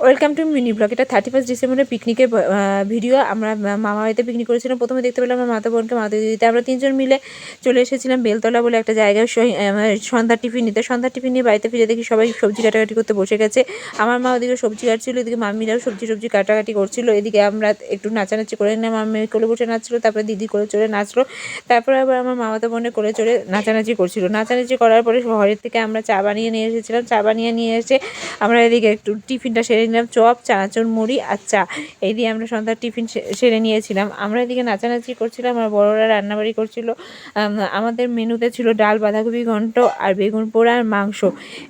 Welcome to mini blog. এটা 31 ডিসেম্বরের পিকনিকের ভিডিও। আমরা মামা বাড়িতে পিকনিক করেছিলাম। প্রথমে দেখতে পেলাম আমার মাতা বোনকে, মাতা দিদিতে আমরা 3জন মিলে চলে এসেছিলাম বেলতলা বলে একটা জায়গায় সন্ধ্যার টিফিন নিতে। সন্ধ্যার টিফিন নিয়ে বাড়িতে ফিরে দেখি সবাই সবজি কাটাকাটি করতে বসে গেছে। আমার মা ওদিকে সবজি কাটছিল, এদিকে মাম্মিরাও সবজি কাটাকাটি করছিল। এদিকে আমরা একটু নাচানাচি করে নিলাম। মাম্মি কোলে বসে নাচছিল, তারপরে দিদি কোলে চড়ে নাচলো, তারপরে আবার আমার মামাতো বোনের কোলে চড়ে নাচানাচি করছিল। নাচানাচি করার পরে ঘরের থেকে আমরা চা বানিয়ে নিয়ে এসেছিলাম। চা বানিয়ে নিয়ে এসে আমরা এদিকে একটু টিফিনটা সেরে নিলাম, চপ, চানাচুর, মুড়ি আর চা। এই দিয়ে আমরা সন্ধ্যার টিফিন সেরে নিয়েছিলাম। আমরা এদিকে নাচানাচি করছিলাম আর বড়রা রান্নাবাড়ি করছিল। আমাদের মেনুতে ছিল ডাল, বাঁধাকপি ঘন্ট আর বেগুন পোড়া আর মাংস।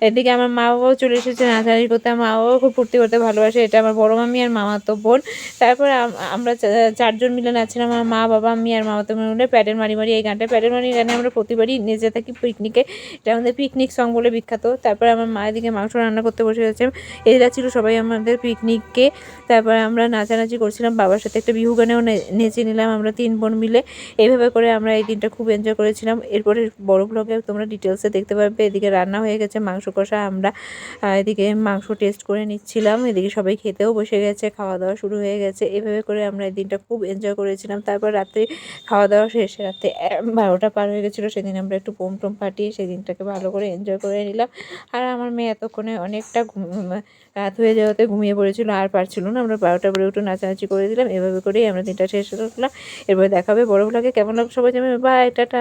এদিকে আমার মা বাবাও চলে এসেছে নাচানাচি করতে। আমার মা বাবাও খুব ফুর্তি করতে ভালোবাসে। এটা আমার বড় মামি আর মামাতো বোন। তারপরে আমরা 4জন মিলে নাচছিলাম, আমার মা, বাবা, আমি আর মামাতো বোন মিলে প্যাডেল মারি মারি। এই গানটা প্যাডেল মারি গানে আমরা প্রতিবারই নেচে থাকি পিকনিকে। এটা আমাদের পিকনিক সং বলে বিখ্যাত। তারপরে আমার মা এদিকে মাংস রান্না করতে বসে গেছে। এরা ছিল সবাই আমাদের পিকনিকে। তারপরে আমরা নাচানাচি করছিলাম, বাবার সাথে একটা বিহু গানেও নেচে নিলাম আমরা 3 বোন মিলে। এইভাবে করে আমরা এই দিনটা খুব এনজয় করেছিলাম। এরপরে বড় ব্লগে তোমরা ডিটেলসে দেখতে পাবে। এদিকে রান্না হয়ে গেছে মাংস কষা, আমরা এদিকে মাংস টেস্ট করে নিচ্ছিলাম। এদিকে সবাই খেতেও বসে গেছে, খাওয়া দাওয়া শুরু হয়ে গেছে। এভাবে করে আমরা এই দিনটা খুব এনজয় করেছিলাম। তারপর রাত্রে খাওয়া দাওয়া শেষে রাতে 12টা পার হয়ে গেছিলো। সেদিন আমরা একটু বোম টোম ফাটিয়ে সেই দিনটাকে ভালো করে এনজয় করে নিলাম। আর আমার মেয়ে এতক্ষণে অনেকটা রাত হয়ে যাওয়াতে ঘুমিয়ে পড়েছিল, আর পারছিল না। আমরা 12টা পরে একটু নাচানাচি করে দিলাম। এভাবে করেই আমরা দিনটা শেষ করলাম। এরপরে দেখাবে বড় ব্লগে। কেমন লাগবে সবাই জানাবে। Bye, tata.